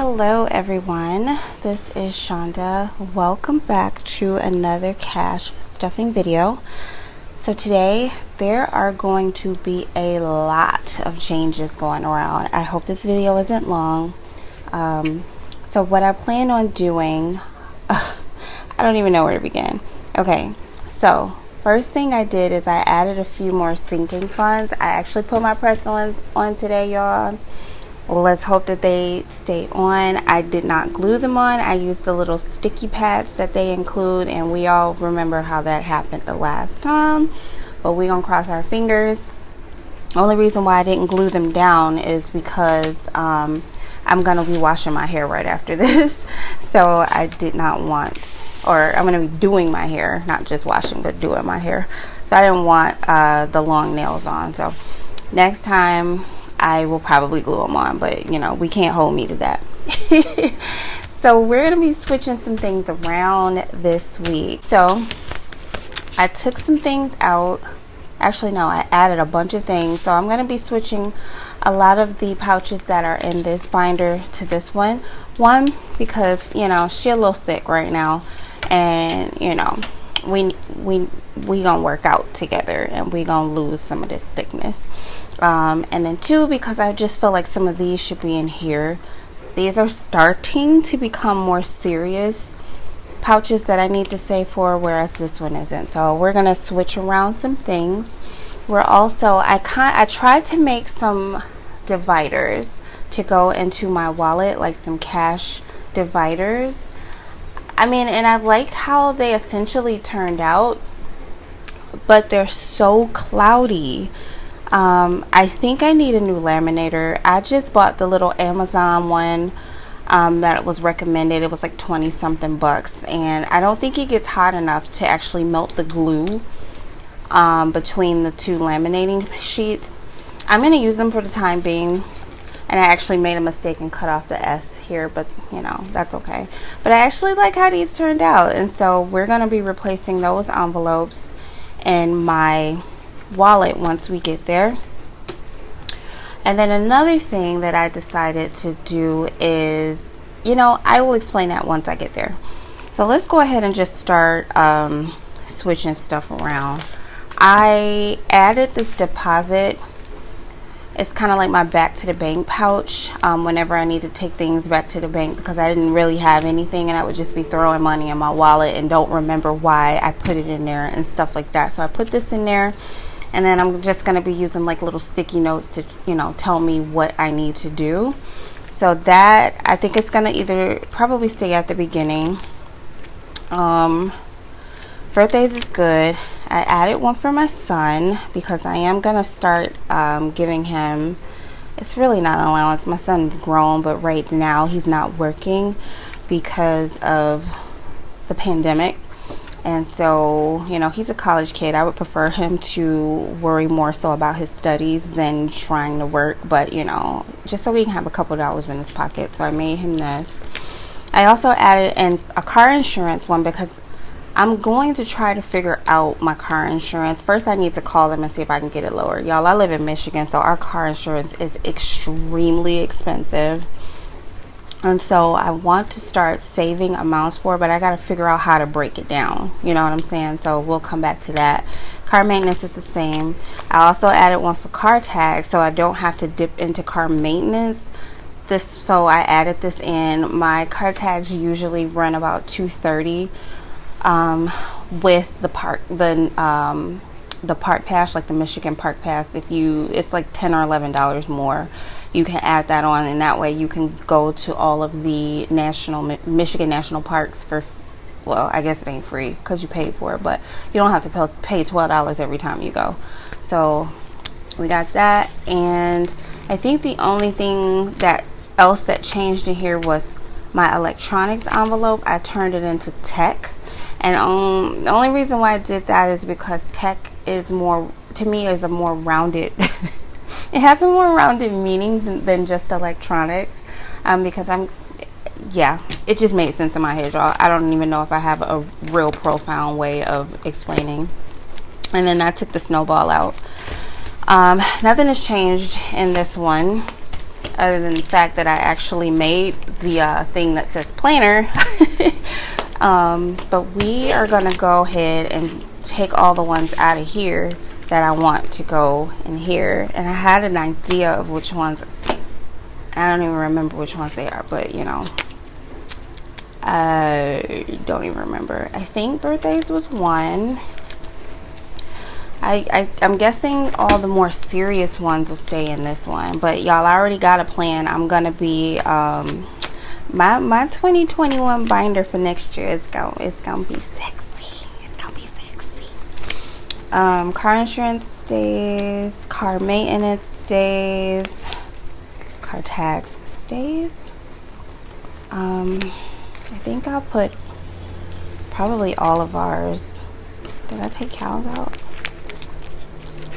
Hello everyone, this is Chanda. Welcome back to another cash stuffing video. So today there are going to be a lot of changes going around. I hope this video isn't long. So what I plan on doing, I don't even know where to begin. Okay, so first thing I did is I added a few more sinking funds. I actually put my press-ons on today, y'all. Let's hope that they stay on. I did not glue them on. I used the little sticky pads that they include, and we all remember how that happened the last time, but we're gonna cross our fingers. Only reason why I didn't glue them down is because I'm gonna be washing my hair right after this, so I did not want, or I'm gonna be doing my hair, not just washing but doing my hair, so I didn't want the long nails on. So next time I will probably glue them on, but you know, we can't hold me to that. So we're going to be switching some things around this week. So I took some things out. Actually, no, I added a bunch of things. So I'm going to be switching a lot of the pouches that are in this binder to this one. One, because, you know, she's a little thick right now, and you know, we gonna work out together and we gonna lose some of this thickness. And then two, because I just feel like some of these should be in here. These are starting to become more serious pouches that I need to save for, whereas this one isn't. So we're gonna switch around some things. We're also, I tried to make some dividers to go into my wallet, like some cash dividers. I mean, and I like how they essentially turned out, but they're so cloudy. I think I need a new laminator. I just bought the little Amazon one that was recommended. It was like 20 something bucks, and I don't think it gets hot enough to actually melt the glue between the two laminating sheets. I'm going to use them for the time being. And I actually made a mistake and cut off the S here, but you know, that's okay. But I actually like how these turned out, and so we're going to be replacing those envelopes in my wallet once we get there. And then another thing that I decided to do is, you know, I will explain that once I get there. So let's go ahead and just start switching stuff around. I added this deposit. It's kind of like my back to the bank pouch whenever I need to take things back to the bank, because I didn't really have anything and I would just be throwing money in my wallet and don't remember why I put it in there and stuff like that. So I put this in there, and then I'm just going to be using like little sticky notes to, you know, tell me what I need to do. So that, I think it's going to either probably stay at the beginning. Birthdays is good. I added one for my son because I am going to start giving him, it's really not an allowance. My son's grown, but right now he's not working because of the pandemic. And so, you know, he's a college kid. I would prefer him to worry more so about his studies than trying to work. But, you know, just so he can have a couple dollars in his pocket. So I made him this. I also added a car insurance one because I'm going to try to figure out my car insurance. First, I need to call them and see if I can get it lower. Y'all, I live in Michigan, so our car insurance is extremely expensive. And so I want to start saving amounts for it, but I got to figure out how to break it down. You know what I'm saying? So we'll come back to that. Car maintenance is the same. I also added one for car tags, so I don't have to dip into car maintenance. So I added this in. My car tags usually run about $230. With the park pass, like the Michigan park pass, it's like $10 or $11 more. You can add that on, and that way you can go to all of the Michigan national parks for, well, I guess it ain't free because you paid for it, but you don't have to pay $12 every time you go. So we got that, and I think the only thing else that changed in here was my electronics envelope. I turned it into tech. And the only reason why I did that is because tech is more, to me, is a more rounded, it has a more rounded meaning than just electronics. Because it just made sense in my head, y'all. I don't even know if I have a real profound way of explaining. And then I took the snowball out. Nothing has changed in this one. other than the fact that I actually made the thing that says planner. But we are gonna go ahead and take all the ones out of here that I want to go in here. And I had an idea of which ones. I don't even remember which ones they are, but you know, I don't even remember. I think birthdays was one. I'm guessing all the more serious ones will stay in this one, but y'all, I already got a plan. I'm gonna be my 2021 binder for next year. It's gonna be sexy. It's gonna be sexy. Car insurance stays, car maintenance stays, car tax stays. I think I'll put probably all of ours. Did I take cows out?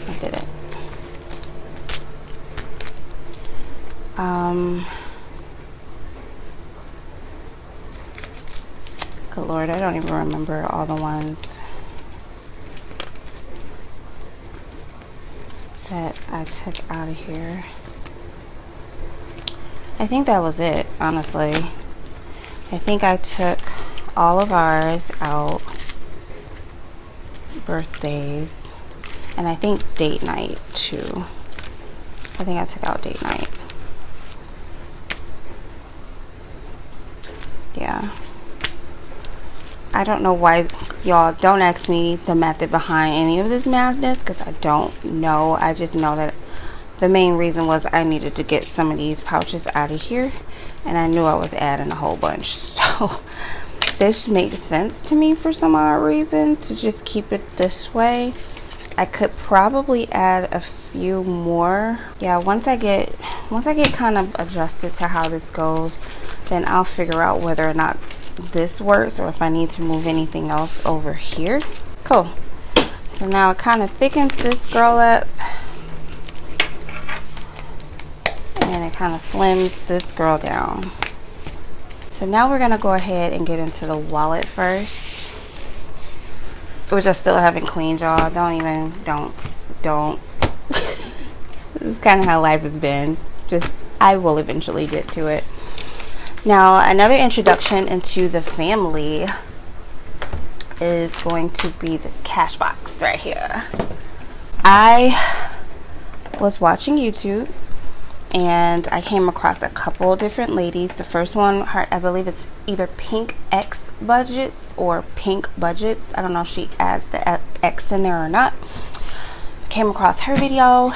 I didn't. Good Lord, I don't even remember all the ones that I took out of here. I think that was it, honestly. I think I took all of ours out. Birthdays. And I think date night too. I think I took out date night. Yeah. I don't know why, y'all, don't ask me the method behind any of this madness, because I don't know. I just know that the main reason was I needed to get some of these pouches out of here, and I knew I was adding a whole bunch. So this makes sense to me for some odd reason to just keep it this way. I could probably add a few more. Yeah, once I get kind of adjusted to how this goes, then I'll figure out whether or not this works or if I need to move anything else over here. Cool. So now it kind of thickens this girl up, and it kind of slims this girl down. So now we're gonna go ahead and get into the wallet first, which I still haven't cleaned, y'all. Don't. This is kind of how life has been. Just, I will eventually get to it. Now, another introduction into the family is going to be this cash box right here. I was watching YouTube and I came across a couple different ladies. The first one, I believe it's either Pink X Budgets or Pink Budgets. I don't know if she adds the X in there or not. Came across her video,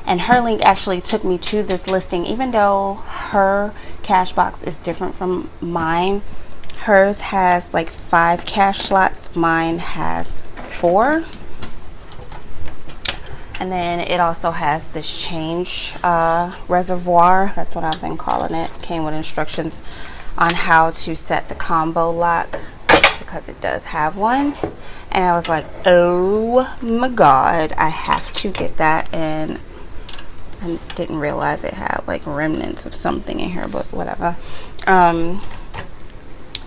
and her link actually took me to this listing. Even though her cash box is different from mine, hers has like 5 cash slots, mine has 4. And then it also has this change reservoir. That's what I've been calling it. Came with instructions on how to set the combo lock, because it does have one. And I was like, oh my god, I have to get that. And I didn't realize it had like remnants of something in here, but whatever.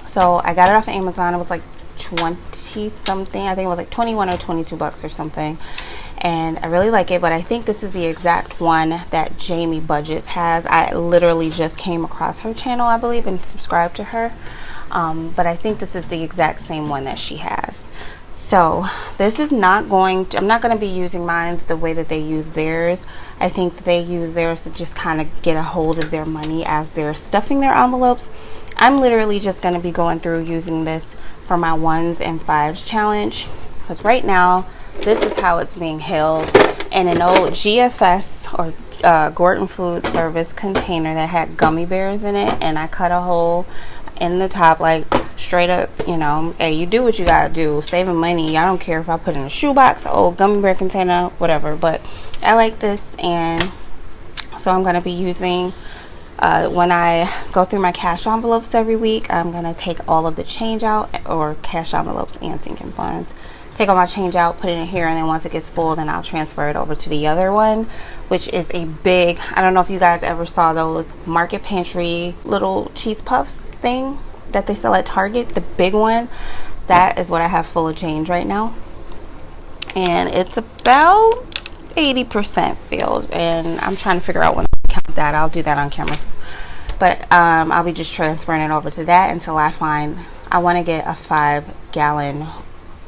So I got it off of Amazon. It was like 20 something. I think it was like 21 or 22 bucks or something. And I really like it, but I think this is the exact one that Jamie Budgets has. I literally just came across her channel, I believe, and subscribed to her. But I think this is the exact same one that she has. So this is not going to, I'm not going to be using mine the way that they use theirs. I think that they use theirs to just kind of get a hold of their money as they're stuffing their envelopes. I'm literally just going to be going through using this for my 1s and 5s challenge, because right now this is how it's being held in an old GFS or Gordon Food Service container that had gummy bears in it, and I cut a hole in the top, like straight up, you know. Hey, you do what you gotta do, saving money. I don't care if I put in a shoebox, old gummy bear container, whatever, but I like this. And so I'm gonna be using when I go through my cash envelopes every week, I'm gonna take all of the change out, or cash envelopes and sinking funds, take all my change out, put it in here, and then once it gets full, then I'll transfer it over to the other one, which is a big, I don't know if you guys ever saw those Market Pantry little cheese puffs thing that they sell at Target, the big one. That is what I have full of change right now, and it's about 80% filled, and I'm trying to figure out when I count that. I'll do that on camera. But I'll be just transferring it over to that until I find, I want to get a 5-gallon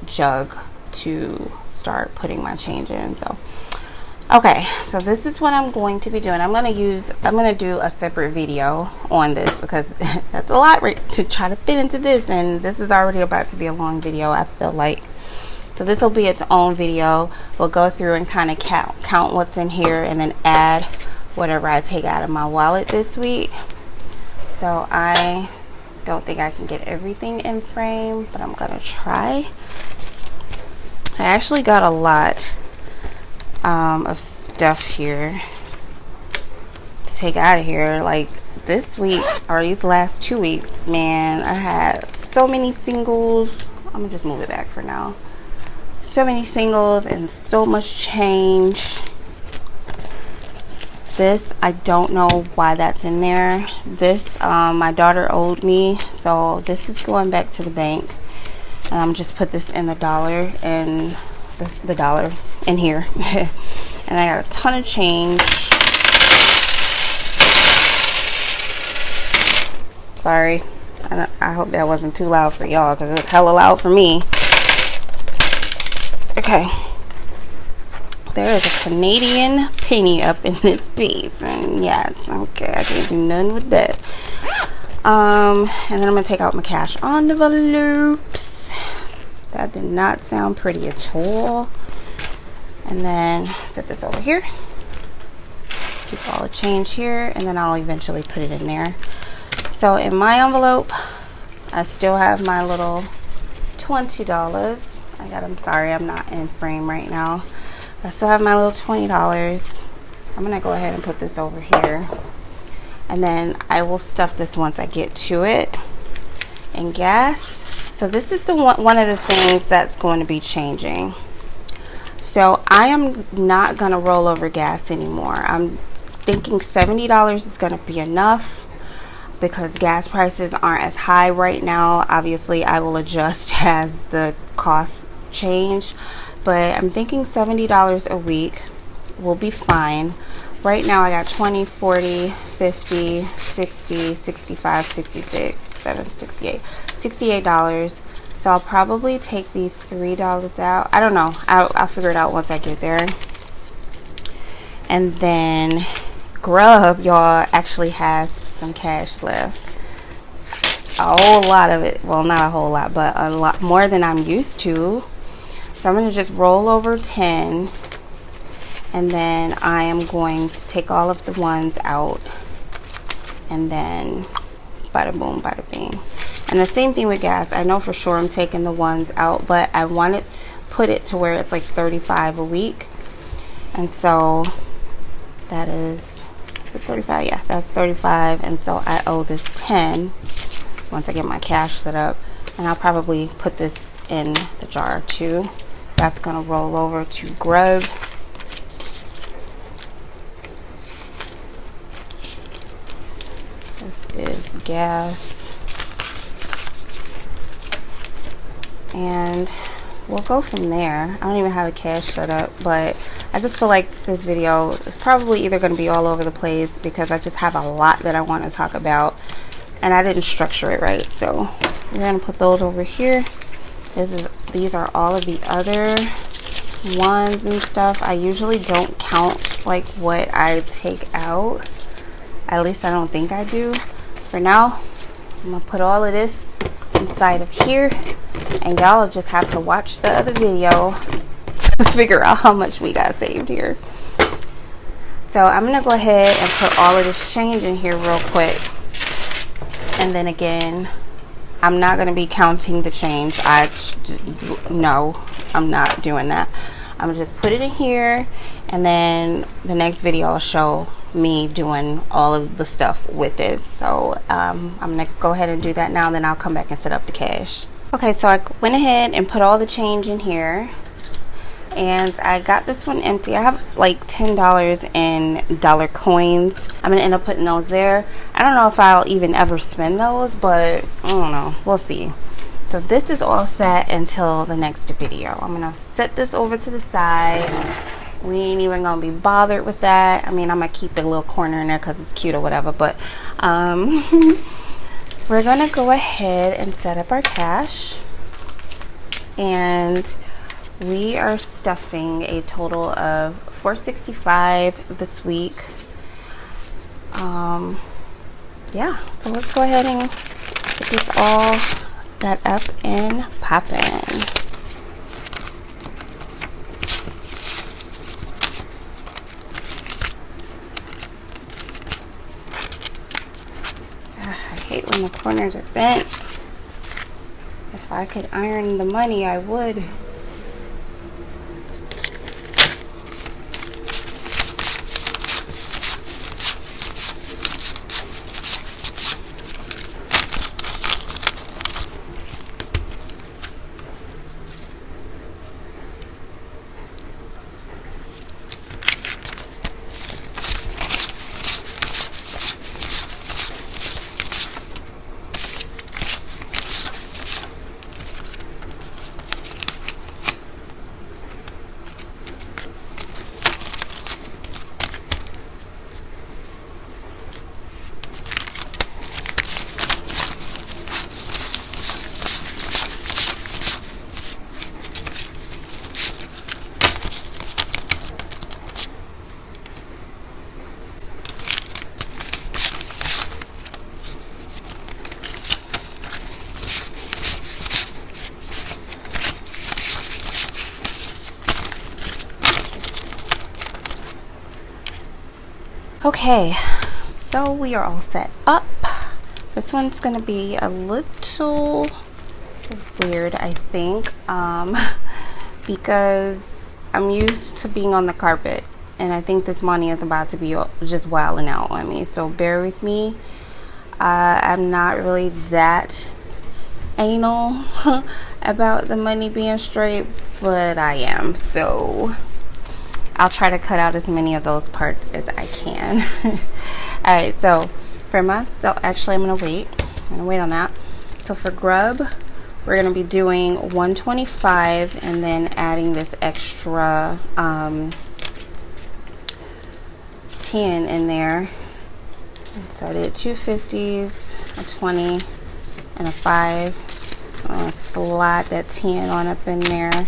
jug to start putting my change in. So okay, so this is what I'm going to be doing. I'm going to do a separate video on this because that's a lot to try to fit into this, and this is already about to be a long video, I feel like. So this will be its own video. We'll go through and kind of count what's in here and then add whatever I take out of my wallet this week. So I don't think I can get everything in frame, but I'm going to try. I actually got a lot of stuff here to take out of here. Like this week or these last 2 weeks, man, I had so many singles. I'm gonna just move it back for now. So many singles and so much change. This, I don't know why that's in there. This my daughter owed me, so this is going back to the bank. Just put this in the dollar and the dollar in here. And I got a ton of change. Sorry, I hope that wasn't too loud for y'all because it's hella loud for me. Okay, there is a Canadian penny up in this piece, and yes, okay, I can't do nothing with that. And then I'm gonna take out my cash envelopes. That did not sound pretty at all. And then set this over here. Keep all the change here, and then I'll eventually put it in there. So in my envelope, I still have my little $20. I'm sorry, I'm not in frame right now. I still have my little $20. I'm gonna go ahead and put this over here, and then I will stuff this once I get to it. And gas. So this is the one of the things that's going to be changing. So I am not going to roll over gas anymore. I'm thinking $70 is going to be enough because gas prices aren't as high right now. Obviously, I will adjust as the costs change, but I'm thinking $70 a week will be fine. Right now I got 20, 40, 50, 60, 65, 66, 7, 68, $68. So I'll probably take these $3 out. I don't know. I'll figure it out once I get there. And then Grub, y'all, actually has some cash left. A whole lot of it. Well, not a whole lot, but a lot more than I'm used to. So I'm going to just roll over 10. And then I am going to take all of the ones out. And then bada boom, bada bing. And the same thing with gas. I know for sure I'm taking the ones out, but I wanted to put it to where it's like $35 a week. And so that is it 35? Yeah, that's $35. And so I owe this 10 once I get my cash set up. And I'll probably put this in the jar too. That's gonna roll over to Grub. This is gas. And we'll go from there. I don't even have a cash set up, but I just feel like this video is probably either going to be all over the place because I just have a lot that I want to talk about and I didn't structure it right. So we're going to put those over here. These are all of the other ones and stuff. I usually don't count like what I take out. At least I don't think I do. For now, I'm going to put all of this inside of here. And y'all just have to watch the other video to figure out how much we got saved here. So I'm going to go ahead and put all of this change in here real quick. And then again, I'm not going to be counting the change. No, I'm not doing that. I'm going to just put it in here. And then the next video will show me doing all of the stuff with it. So I'm going to go ahead and do that now. Then I'll come back and set up the cash. Okay, so I went ahead and put all the change in here, and I got this one empty. I have like $10 in dollar coins. I'm gonna end up putting those there. I don't know if I'll even ever spend those, but I don't know, we'll see. So this is all set until the next video. I'm gonna set this over to the side, We ain't even gonna be bothered with that. I mean, I'm gonna keep the little corner in there because it's cute or whatever, but we're gonna go ahead and set up our cash, and we are stuffing a total of $465 this week. Yeah, so let's go ahead and get this all set up and popping. I hate when the corners are bent. If I could iron the money, I would. Okay, so we are all set up. This one's gonna be a little weird, I think, because I'm used to being on the carpet, and I think this money is about to be just wilding out on me, so bear with me. I'm not really that anal about the money being straight, but I am, so I'll try to cut out as many of those parts as I can. All right, so for myself, actually I'm gonna wait on that. So for grub, we're gonna be doing $125 and then adding this extra 10 in there. So I did 2 50s, a 20, and a 5. I'm gonna slide that 10 on up in there.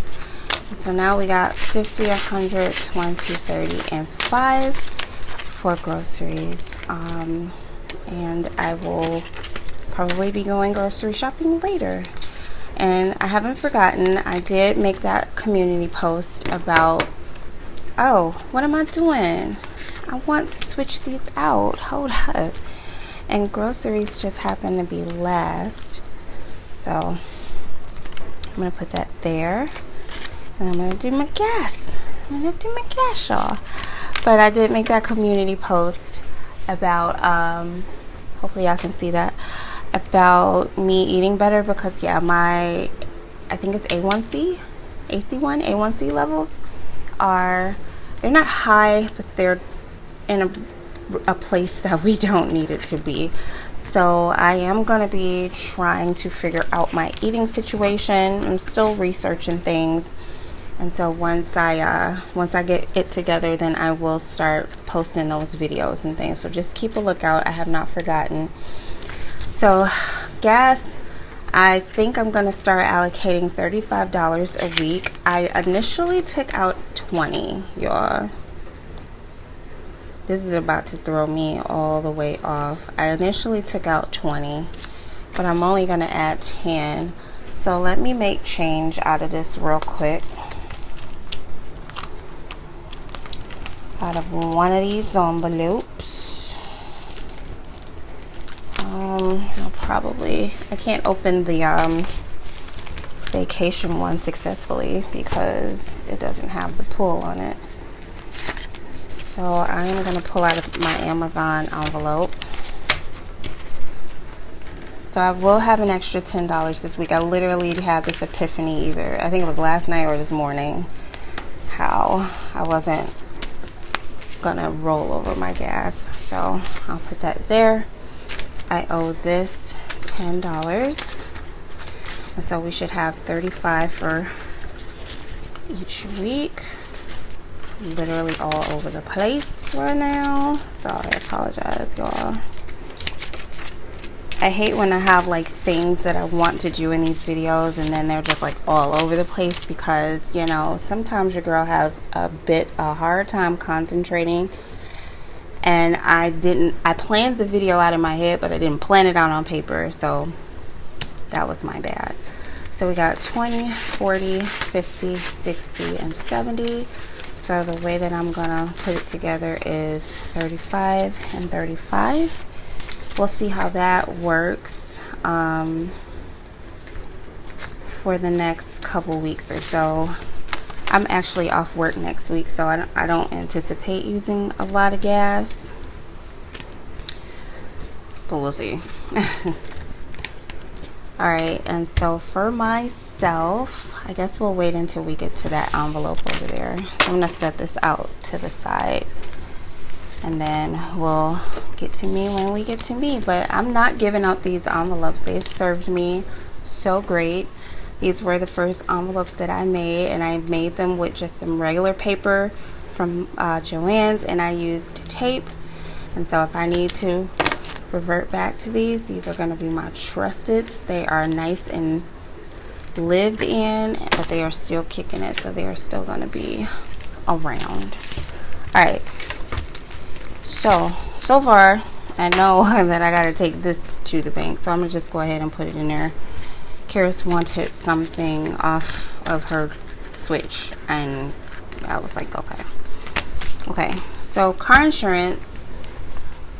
So now we got 50, 100, 20, 30, and 5 for groceries. And I will probably be going grocery shopping later. And I haven't forgotten, I did make that community post about, oh, what am I doing? I want to switch these out. Hold up. And groceries just happen to be last. So I'm going to put that there. And I'm going to do my gas. Y'all. But I did make that community post about, hopefully y'all can see that, about me eating better because, yeah, I think it's A1C levels they're not high, but they're in a place that we don't need it to be. So I am going to be trying to figure out my eating situation. I'm still researching things. And so once I get it together, then I will start posting those videos and things. So just keep a lookout. I have not forgotten. So gas, I think I'm going to start allocating $35 a week. I initially took out 20, y'all. This is about to throw me all the way off. I initially took out 20, but I'm only going to add 10. So let me make change out of this real quick. Out of one of these envelopes. I can't open the vacation one successfully because it doesn't have the pull on it. So I'm going to pull out of my Amazon envelope. So I will have an extra $10 this week. I literally had this epiphany either, I think it was last night or this morning, how I wasn't gonna roll over my gas. So I'll put that there. I owe this $10, and so we should have $35 for each week. literally all over the place right now, so I apologize, y'all. I hate when I have like things that I want to do in these videos and then they're just like all over the place, because you know, sometimes your girl has a hard time concentrating, and I planned the video out in my head, but I didn't plan it out on paper, so that was my bad. So we got 20, 40, 50, 60, and 70. So the way that I'm gonna put it together is 35 and 35. We'll see how that works for the next couple weeks or so. I'm actually off work next week, so I don't anticipate using a lot of gas, but we'll see. Alright, and so for myself, I guess we'll wait until we get to that envelope over there. I'm going to set this out to the side, and then we'll get to me when we get to me. But I'm not giving up these envelopes. They've served me so great. These were the first envelopes that I made, and I made them with just some regular paper from Joann's, and I used tape. And so if I need to revert back to these are going to be my trusteds. They are nice and lived in, but they are still kicking it, so they are still going to be around. Alright, so far I know that I got to take this to the bank, so I'm going to just go ahead and put it in there. Caryss wanted something off of her switch, and I was like, okay. So car insurance,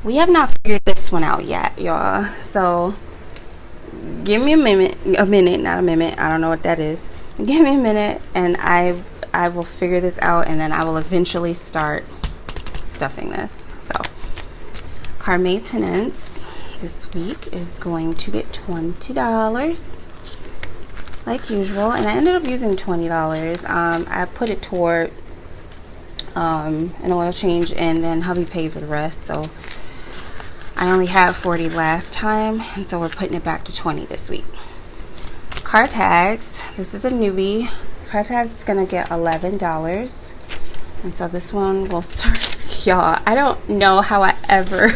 we have not figured this one out yet, y'all. So give me a minute, not a minute. I don't know what that is. Give me a minute, and I will figure this out, and then I will eventually start stuffing this. So car maintenance this week is going to get $20 like usual, and I ended up using $20. I put it toward an oil change, and then hubby paid for the rest, so I only had 40 last time, and so we're putting it back to 20 this week. Car tags, this is a newbie. Car tags is gonna get $11, and so this one will start. Y'all, I don't know how I ever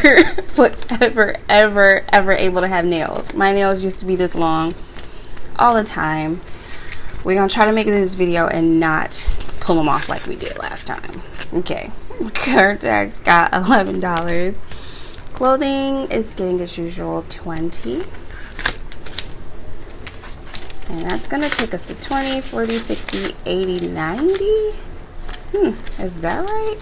was ever able to have nails. My nails used to be this long all the time. We're gonna try to make this video and not pull them off like we did last time. Okay, car tags got $11. Clothing is getting, as usual, 20. And that's going to take us to 20, 40, 60, 80, 90. Is that right?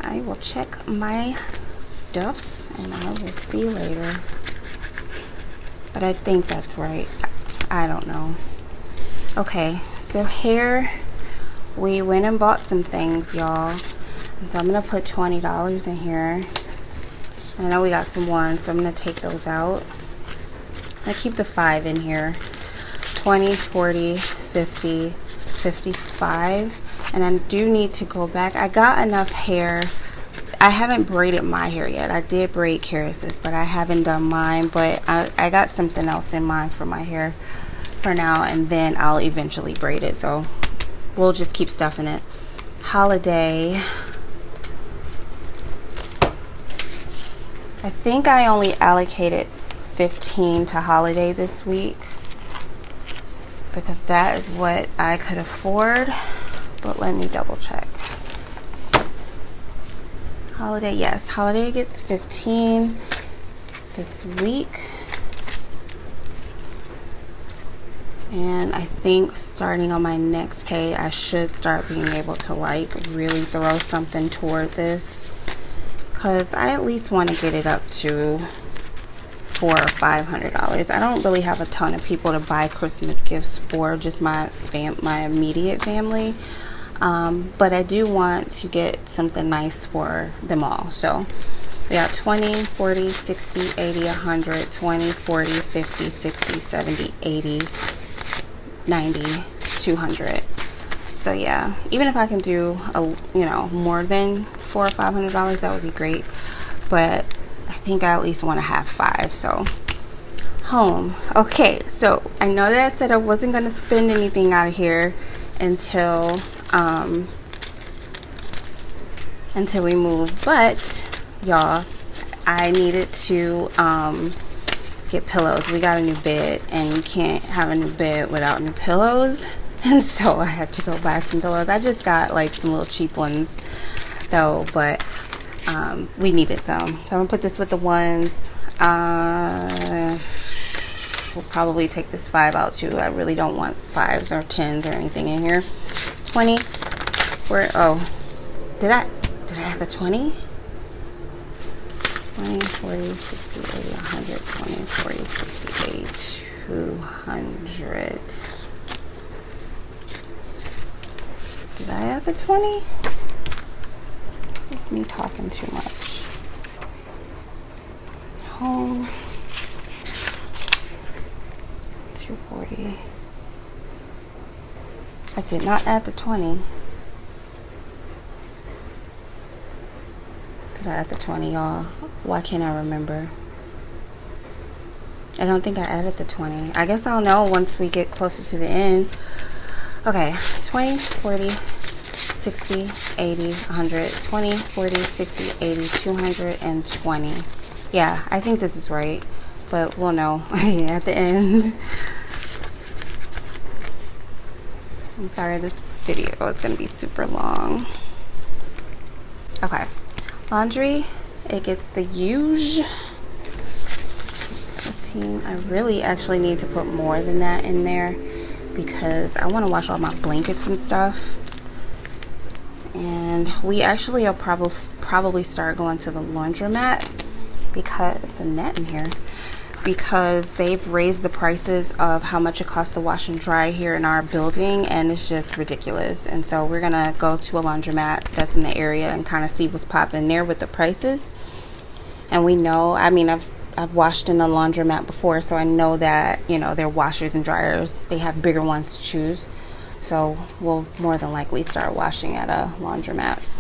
I will check my stuffs, and I will see later. But I think that's right. I don't know. Okay, so here we went and bought some things, y'all. And so I'm going to put $20 in here. I know we got some ones, so I'm going to take those out. I keep the 5 in here. 20, 40, 50, 55. And I do need to go back. I got enough hair. I haven't braided my hair yet. I did braid Caryss's, but I haven't done mine. But I got something else in mind for my hair for now, and then I'll eventually braid it. So we'll just keep stuffing it. Holiday. I think I only allocated 15 to holiday this week, because that is what I could afford. But let me double check. Holiday, yes, holiday gets 15 this week. And I think starting on my next pay, I should start being able to like really throw something toward this, because I at least want to get it up to $400 or $500. I don't really have a ton of people to buy Christmas gifts for, just my immediate family. But I do want to get something nice for them all. So we got 20, 40, 60, 80, 100, 20, 40, 50, 60, 70, 80, 90, 200. So yeah, even if I can do more than $400 or $500, that would be great. But I think I at least want to have 5. So home. Okay, so I know that I said I wasn't going to spend anything out of here until until we move. But y'all, I needed to get pillows. We got a new bed, and you can't have a new bed without new pillows. And so I had to go buy some pillows. I just got like some little cheap ones though, but we needed some. So I'm gonna put this with the ones. We'll probably take this 5 out too. I really don't want 5s or 10s or anything in here. 20. Where? Oh, did I have the 20? 20, 40, 60, 80, 100, 20, 40, 60, 80, 200. Did I have the 20? It's me talking too much. Home. 240. I did not add the 20. Did I add the 20, y'all? Why can't I remember? I don't think I added the 20. I guess I'll know once we get closer to the end. Okay, 20, 40, 60, 80, 100, 20, 40, 60, 80, 220. Yeah, I think this is right, but we'll know at the end. I'm sorry, this video is going to be super long. Okay, laundry, it gets the huge 15. I really actually need to put more than that in there because I want to wash all my blankets and stuff. And we actually will probably start going to the laundromat because it's a net in here, because they've raised the prices of how much it costs to wash and dry here in our building, and it's just ridiculous. And so we're gonna go to a laundromat that's in the area and kind of see what's popping there with the prices. And we know, I mean, I've washed in a laundromat before, so I know that, you know, their washers and dryers, they have bigger ones to choose. So we'll more than likely start washing at a laundromat,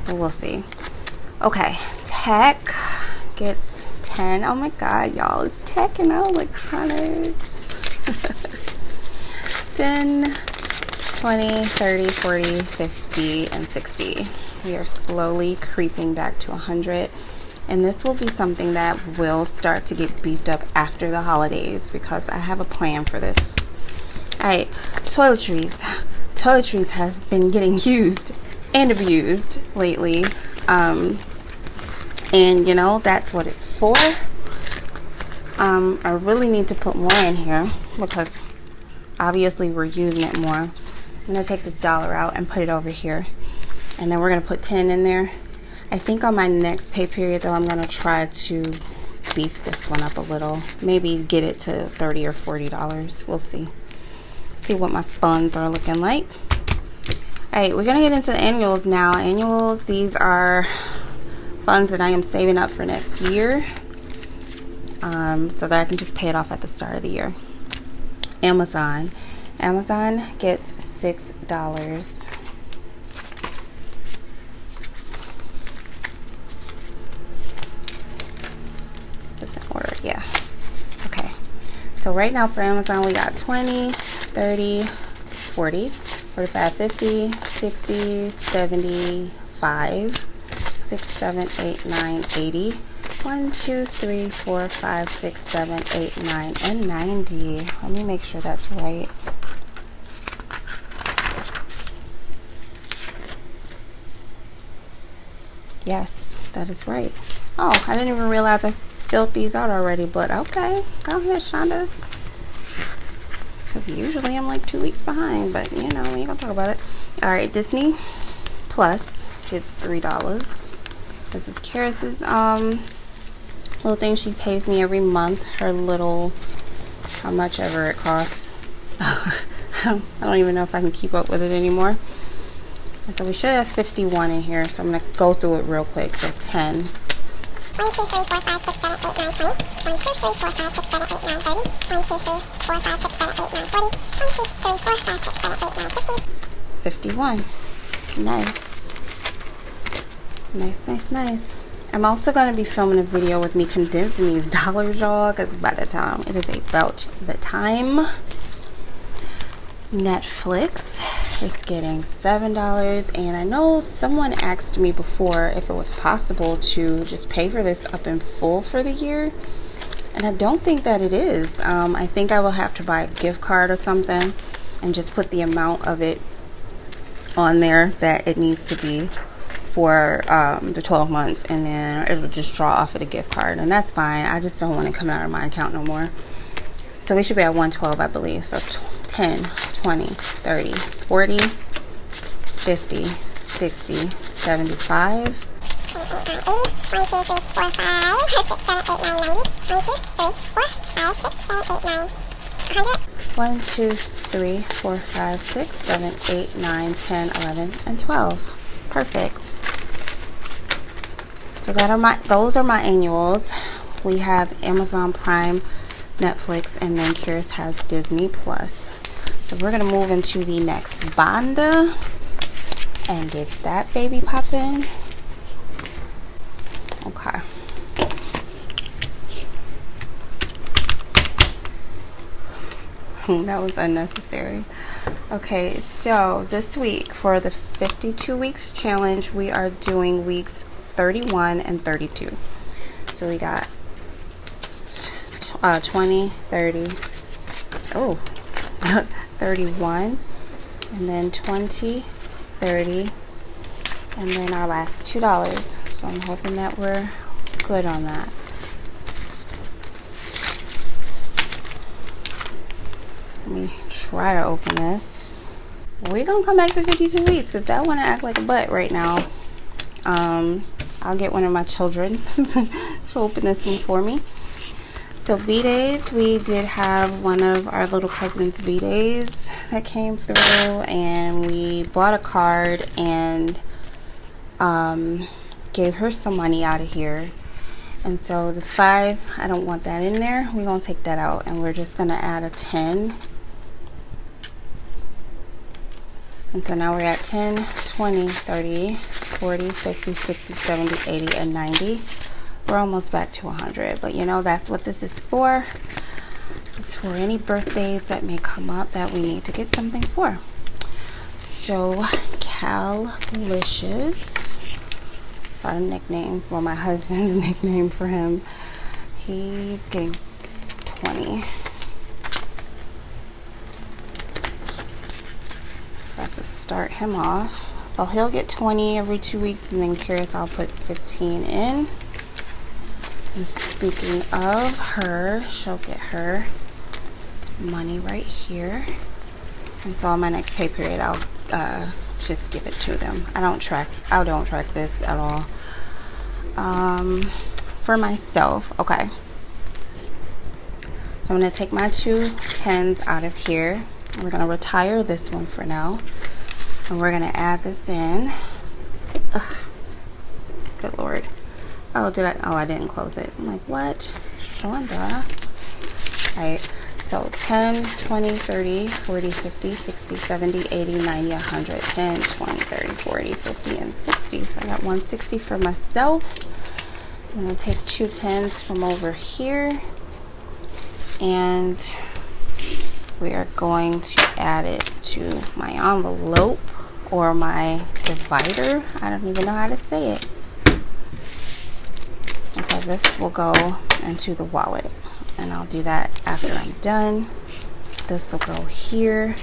but we'll see. Okay, tech gets 10. Oh my god, y'all, it's tech and electronics. 10, 20, 30, 40, 50, and 60. We are slowly creeping back to 100. And this will be something that will start to get beefed up after the holidays because I have a plan for this. Alright, toiletries. Toiletries has been getting used and abused lately. And you know, that's what it's for. I really need to put more in here because obviously we're using it more. I'm gonna take this dollar out and put it over here, and then we're gonna put 10 in there. I think on my next pay period though, I'm gonna try to beef this one up a little, maybe get it to $30 or $40. We'll see what my funds are looking like. Alright, we're gonna get into the annuals now. Annuals, these are funds that I am saving up for next year, so that I can just pay it off at the start of the year. Amazon gets $6. Is this in order? Yeah. Okay. So right now for Amazon we got 20, 30, 40, 45, 50, 60, 75, 6, 7, 8, 9, 80. 1, 2, 3, 4, 5, 6, 7, 8, 9, and 90. Let me make sure that's right. Yes, that is right. Oh, I didn't even realize I filled these out already, but okay. Go ahead, Chanda. Because usually I'm like 2 weeks behind, but you know, we ain't gonna talk about it. Alright, Disney Plus gets $3. This is Caryss's little thing she pays me every month. Her little, how much ever it costs. I don't even know if I can keep up with it anymore. And so we should have 51 in here, so I'm going to go through it real quick. So 10. 1, 2, 3, 4, 5, 6, 7, 8, 9, 20. 1, 2, 3, 4, 5, 6, 7, 8, 9, 30. 1, 2, 3, 4, 5, 6, 7, 8, 9, 40. 1, 2, 3, 4, 5, 6, 7, 8, 9, 50. 51. Nice. Nice. I'm also going to be filming a video with me condensing these dollars, y'all, because by the time it is about the time. Netflix is getting $7. And I know someone asked me before if it was possible to just pay for this up in full for the year, and I don't think that it is. I think I will have to buy a gift card or something and just put the amount of it on there that it needs to be for the 12 months, and then it'll just draw off of the gift card, and that's fine. I just don't want it coming out of my account no more. So we should be at 112, I believe. So 10, 20, 30, 40, 50, 60, 75. 1, 2, 3, 4, 5, 6, 7, 8, 9, 10, 11, and 12. Perfect. So those are my annuals. We have Amazon Prime, Netflix, and then Caryss has Disney Plus. So we're gonna move into the next banda and get that baby poppin'. Okay. That was unnecessary. Okay, so this week for the 52 weeks challenge, we are doing weeks 31 and 32. So we got 20, 30, 31, and then 20, 30, and then our last $2. So I'm hoping that we're good on that. Let me try to open this. We're gonna come back to 52 weeks because that one act like a butt right now. I'll get one of my children to open this one for me. So bdays, we did have one of our little cousins' bdays that came through, and we bought a card and gave her some money out of here. And so this 5, I don't want that in there. We're gonna take that out, and we're just gonna add a 10. And so now we're at 10, 20, 30, 40, 50, 60, 70, 80, and 90. We're almost back to 100, but you know, that's what this is for. It's for any birthdays that may come up that we need to get something for. So Calicious, it's our nickname, well, my husband's nickname for him. He's getting 20. That's to start him off. So he'll get 20 every 2 weeks, and then Caryss, I'll put 15 in. And speaking of her, she'll get her money right here. And so on my next pay period, I'll just give it to them. I don't track this at all. For myself, okay. So I'm gonna take my 2 10s out of here. We're gonna retire this one for now, and we're gonna add this in. Ugh. Good Lord. Oh, I didn't close it. I'm like, what? Chanda. Right. So 10, 20, 30, 40, 50, 60, 70, 80, 90, 100, 10, 20, 30, 40, 50, and 60. So I got 160 for myself. I'm gonna take 2 10s from over here, and we are going to add it to my envelope or my divider. I don't even know how to say it. And so this will go into the wallet, and I'll do that after I'm done. This will go here.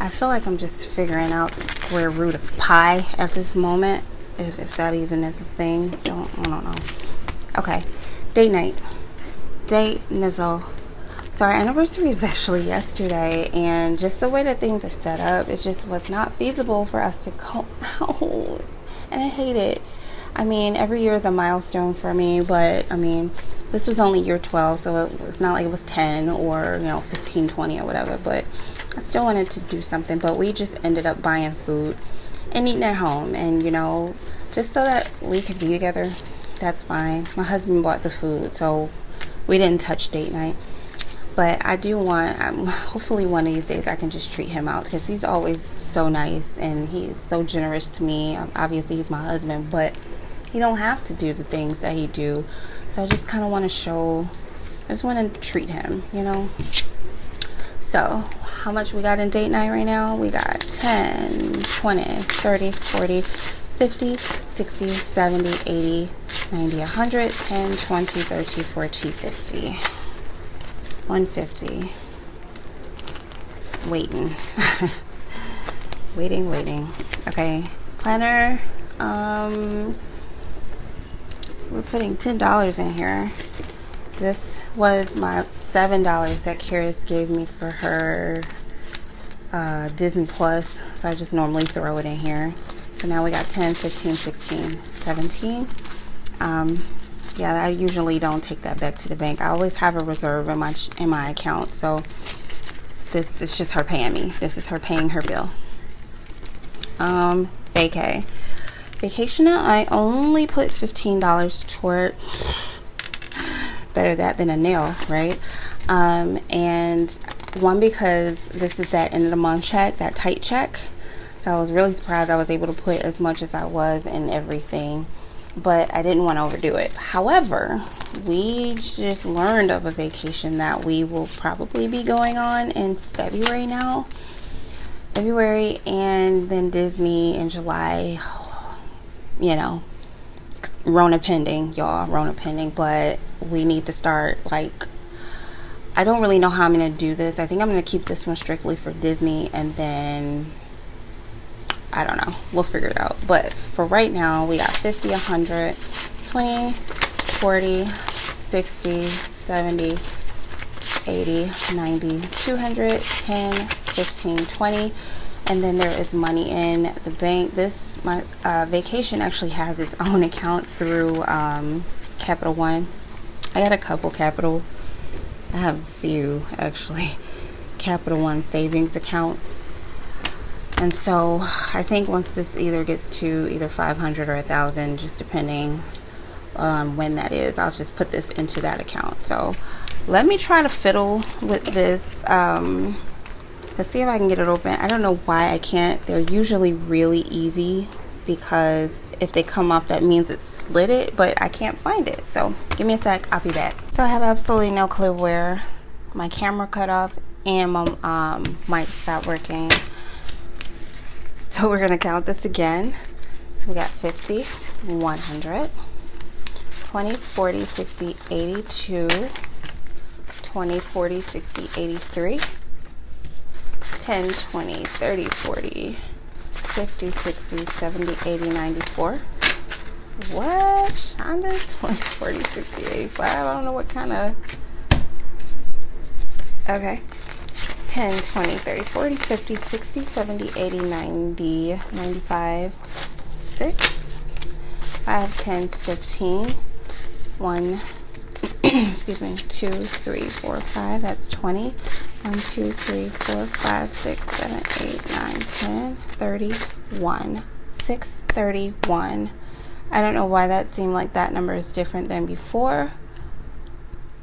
I feel like I'm just figuring out the square root of pi at this moment, if that even is a thing. I don't know. Okay, date night. Date Nizzle. So our anniversary is actually yesterday, and just the way that things are set up, it just was not feasible for us to go out, and I hate it. I mean, every year is a milestone for me, but I mean, this was only year 12, so it's not like it was 10 or 15, 20 or whatever, but I still wanted to do something. But we just ended up buying food and eating at home, and just so that we could be together. That's fine. My husband bought the food, so we didn't touch date night. But I do want, hopefully one of these days I can just treat him out, because he's always so nice and he's so generous to me. Obviously he's my husband, but he don't have to do the things that he do. So I just kind of want to I just want to treat him, So how much we got in date night right now? We got 10, 20, 30, 40, 50, 60, 70, 80, 90, 100, 10, 20, 30, 40, 50, 150. Waiting. waiting. Okay, planner. We're putting $10 in here. This was my $7 that caryss gave me for her Disney Plus, so I just normally throw it in here. So now we got 10, 15, 16, 17. Yeah, I usually don't take that back to the bank. I always have a reserve in my account, so this is just her paying me. This is her paying her bill. Vacation, I only put $15 toward. Better that than a nail, right? And one, because this is that end of the month check, that tight check. So I was really surprised I was able to put as much as I was in everything, but I didn't want to overdo it. However, we just learned of a vacation that we will probably be going on in February now. February, and then Disney in July. You know, Rona pending, y'all, Rona pending, but we need to start, like, I don't really know how I'm going to do this. I think I'm going to keep this one strictly for Disney, and then, I don't know, we'll figure it out. But for right now, we got 50, 100, 20, 40, 60, 70, 80, 90, 200, 10, 15, 20. And then there is money in the bank. This, my vacation actually has its own account through Capital One. I got a couple Capital, I have a few actually, Capital One savings accounts. And so I think once this either gets to either 500 or 1,000, just depending on when that is, I'll just put this into that account. So let me try to fiddle with this to see if I can get it open. I don't know why I can't. They're usually really easy, because if they come off, that means it's slid it, but I can't find it. So give me a sec, I'll be back. So I have absolutely no clue where my camera cut off and my mic stopped working. So we're gonna count this again. So we got 50, 100, 20, 40, 60, 82, 20, 40, 60, 83, 10, 20, 30, 40, 50, 60, 70, 80, 94. What? Chanda? 20, 40, 60, 85. I don't know what kind of. Okay. 10, 20, 30, 40, 50, 60, 70, 80, 90, 95, 6, 5, 10, 15, 1, excuse me, 2, 3, 4, 5, that's 20, 1, 2, 3, 4, 5, 6, 7, 8, 9, 10, 31, 6, 31. I don't know why that seemed like that number is different than before,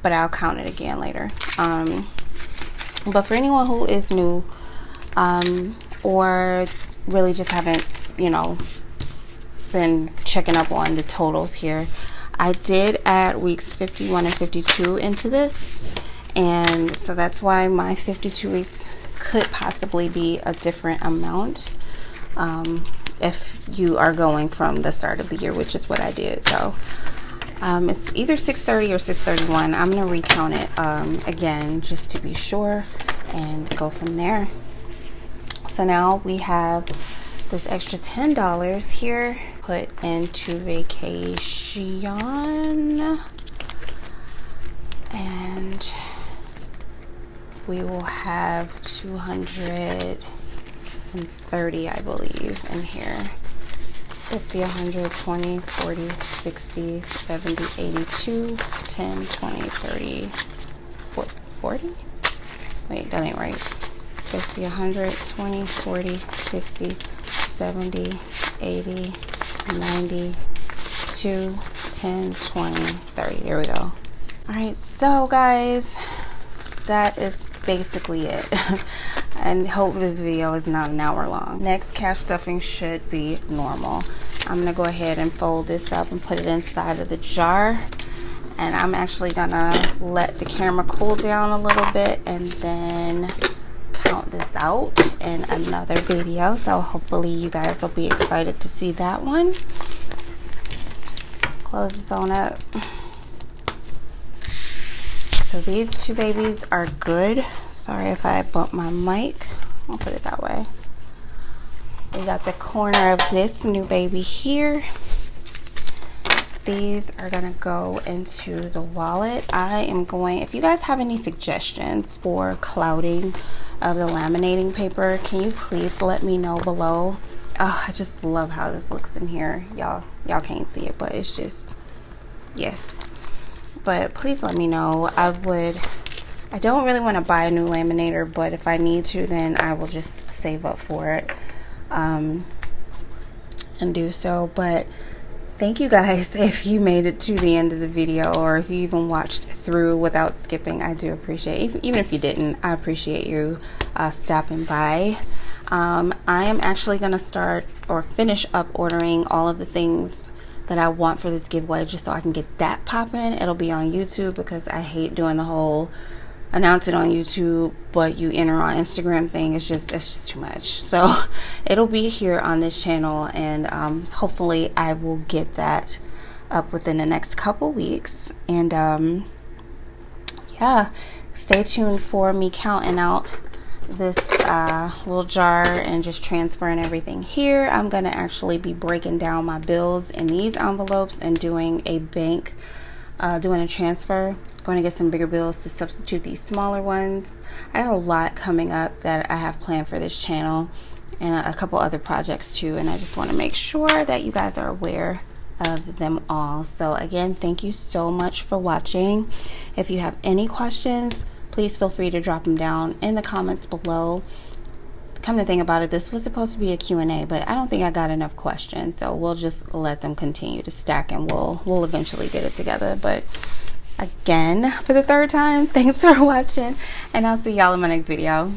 but I'll count it again later. But for anyone who is new, or really just haven't, you know, been checking up on the totals here, I did add weeks 51 and 52 into this, and so that's why my 52 weeks could possibly be a different amount if you are going from the start of the year, which is what I did. So it's either 630 or 631. I'm going to recount it again just to be sure and go from there. So now we have this extra $10 here put into vacation, and we will have 230, I believe, in here. 50, 100, 20, 40, 60, 70, 82, 10, 20, 30, 40? Wait, that ain't right. 50, 100, 20, 40, 60, 70, 80, 90, 2, 10, 20, 30. There we go. Alright, so guys, that is basically it. And hope this video is not an hour long. Next, cash stuffing should be normal. I'm going to go ahead and fold this up and put it inside of the jar. And I'm actually gonna let the camera cool down a little bit and then count this out in another video. So hopefully you guys will be excited to see that one. Close this on up. So these two babies are good. Sorry if I bumped my mic. I'll put it that way. We got the corner of this new baby here. These are gonna go into the wallet. I am going, if you guys have any suggestions for clouding of the laminating paper, can you please let me know below? Oh, I just love how this looks in here. Y'all can't see it, but it's just, yes. But please let me know. I don't really want to buy a new laminator, but if I need to, then I will just save up for it and do so. But thank you guys if you made it to the end of the video, or if you even watched through without skipping. I do appreciate it. Even if you didn't, I appreciate you stopping by. I am actually going to start or finish up ordering all of the things that I want for this giveaway, just so I can get that popping. It'll be on YouTube because I hate doing the whole announce it on YouTube but you enter on Instagram thing. It's just too much. So it'll be here on this channel, and hopefully I will get that up within the next couple weeks. And yeah, stay tuned for me counting out this little jar and just transferring everything here. I'm gonna actually be breaking down my bills in these envelopes and doing a bank, doing a transfer. Going to get some bigger bills to substitute these smaller ones. I have a lot coming up that I have planned for this channel, and a couple other projects too, and I just want to make sure that you guys are aware of them all. So again, thank you so much for watching. If you have any questions, please feel free to drop them down in the comments below. Come to think about it, this was supposed to be a Q&A, but I don't think I got enough questions, so we'll just let them continue to stack, and we'll eventually get it together. But again, for the third time, thanks for watching, and I'll see y'all in my next video.